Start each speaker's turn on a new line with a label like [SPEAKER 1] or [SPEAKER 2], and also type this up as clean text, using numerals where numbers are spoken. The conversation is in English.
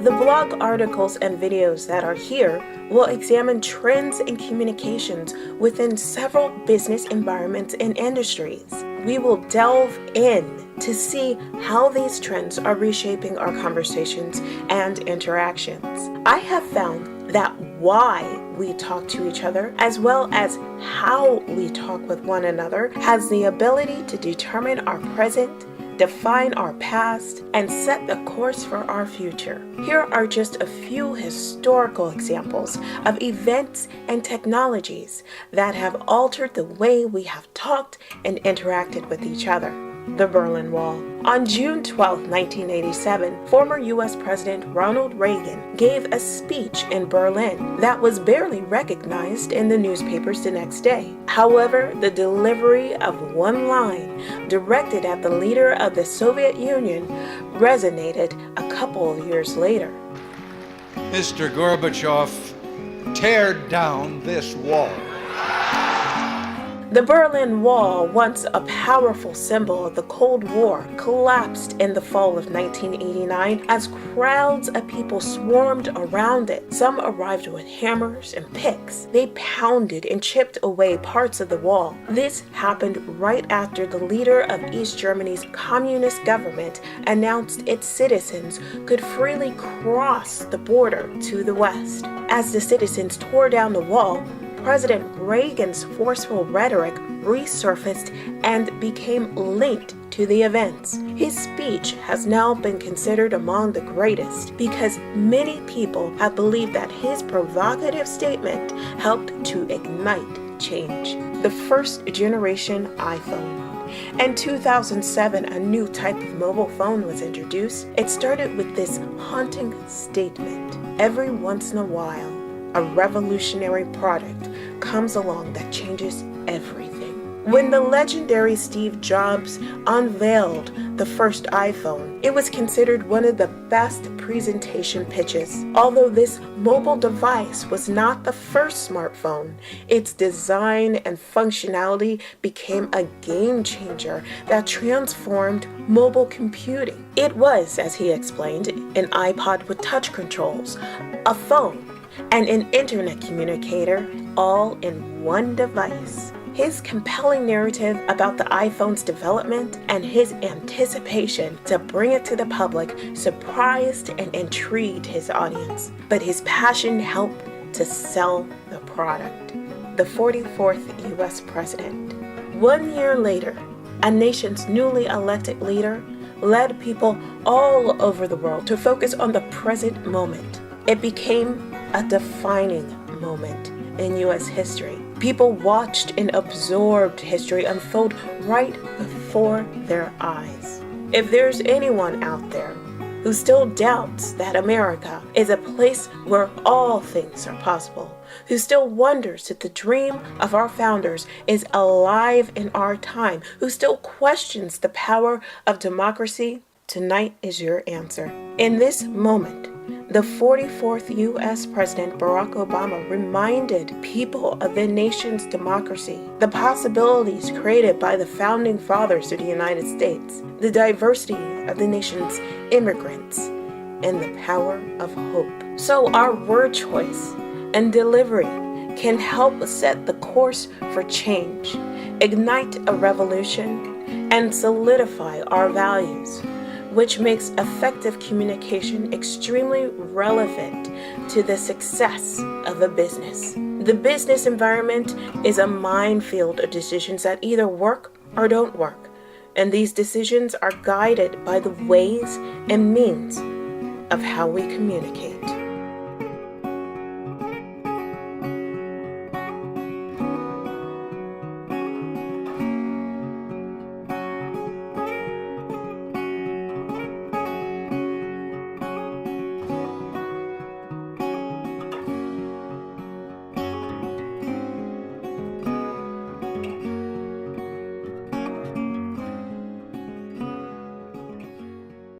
[SPEAKER 1] The blog articles and videos that are here will examine trends in communications within several business environments and industries. We will delve in to see how these trends are reshaping our conversations and interactions. I have found that why we talk to each other, as well as how we talk with one another, has the ability to determine our present, define our past, and set the course for our future. Here are just a few historical examples of events and technologies that have altered the way we have talked and interacted with each other. The Berlin Wall. On June 12, 1987, former U.S. President Ronald Reagan gave a speech in Berlin that was barely recognized in the newspapers the next day. However, the delivery of one line directed at the leader of the Soviet Union resonated a couple of years later.
[SPEAKER 2] Mr. Gorbachev, tear down this wall.
[SPEAKER 1] The Berlin Wall, once a powerful symbol of the Cold War, collapsed in the fall of 1989 as crowds of people swarmed around it. Some arrived with hammers and picks. They pounded and chipped away parts of the wall. This happened right after the leader of East Germany's communist government announced its citizens could freely cross the border to the west. As the citizens tore down the wall, President Reagan's forceful rhetoric resurfaced and became linked to the events. His speech has now been considered among the greatest because many people have believed that his provocative statement helped to ignite change. The first generation iPhone. In 2007, a new type of mobile phone was introduced. It started with this haunting statement: every once in a while, a revolutionary product comes along that changes everything. When the legendary Steve Jobs unveiled the first iPhone, it was considered one of the best presentation pitches. Although this mobile device was not the first smartphone, its design and functionality became a game changer that transformed mobile computing. It was, as he explained, an iPod with touch controls, a phone, and an internet communicator, all in one device. His compelling narrative about the iPhone's development and his anticipation to bring it to the public surprised and intrigued his audience, but his passion helped to sell the product. The 44th U.S. President. 1 year later, a nation's newly elected leader led people all over the world to focus on the present moment. It became a defining moment in U.S. history. People watched and absorbed history unfold right before their eyes. If there's anyone out there who still doubts that America is a place where all things are possible, who still wonders if the dream of our founders is alive in our time, who still questions the power of democracy, tonight is your answer. In this moment, the 44th U.S. President Barack Obama reminded people of the nation's democracy, the possibilities created by the founding fathers of the United States, the diversity of the nation's immigrants, and the power of hope. So our word choice and delivery can help set the course for change, ignite a revolution, and solidify our values, which makes effective communication extremely relevant to the success of a business. The business environment is a minefield of decisions that either work or don't work, and these decisions are guided by the ways and means of how we communicate.